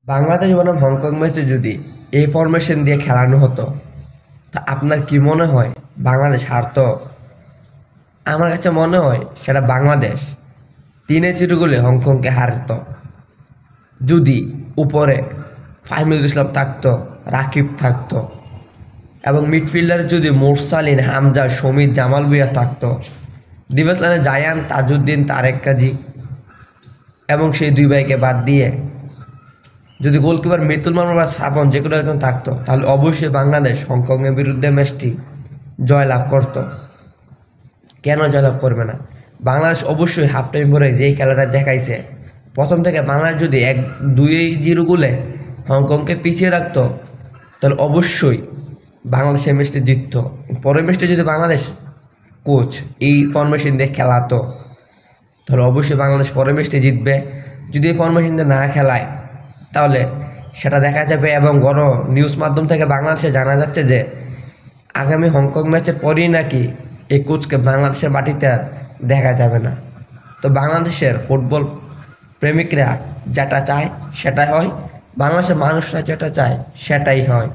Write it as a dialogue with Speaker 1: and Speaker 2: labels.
Speaker 1: বাংলাদেশ বনাম হংকং ম্যাচে যদি এই ফরমেশন দিয়ে খেলানো হতো তা আপনার কি মনে হয় বাংলাদেশ হারতো? আমার কাছে মনে হয় সেটা বাংলাদেশ 3-0 গোলে হংকংকে হারতো। যদি উপরে ফাহমিদুল ইসলাম থাকতো, রাকিব থাকতো এবং মিডফিল্ডারে যদি মোরসালিন, হামজা, শমিত, জামাল ভুঁইয়া থাকতো, ডিফেন্স লাইনে জায়ান, তাজউদ্দিন, তারেক কাজী এবং সেই দুই ভাইকে বাদ দিয়ে যদি গোলকিপার মিতুল মামুন বা শ্রাবণ যে কোনো একজন থাকতো, তাহলে অবশ্যই বাংলাদেশ হংকংয়ের বিরুদ্ধে ম্যাচটি জয়লাভ করত। কেন জয়লাভ করবে না? বাংলাদেশ অবশ্যই হাফ টাইম পরে যেই খেলাটা দেখাইছে, প্রথম থেকে বাংলাদেশ যদি 1-2 গোলে হংকংকে পিছিয়ে রাখতো তাহলে অবশ্যই বাংলাদেশ এই ম্যাচটি জিতত। পরের ম্যাচটি যদি বাংলাদেশ কোচ এই ফরমেশন দিয়ে খেলাতো তাহলে অবশ্যই বাংলাদেশ পরের ম্যাচটি জিতবে। যদি এই ফরমেশন দিয়ে না খেলায় তাহলে সেটা দেখা যাবে এবং বড় নিউজ মাধ্যম থেকে বাংলাদেশে জানা যাচ্ছে যে আগামী হংকং ম্যাচের পরই নাকি এই কোচকে বাংলাদেশের মাটিতে আর দেখা যাবে না। তো বাংলাদেশের ফুটবল প্রেমিকরা যেটা চায় সেটাই হয়, বাংলাদেশের মানুষরা যেটা চায় সেটাই হয়।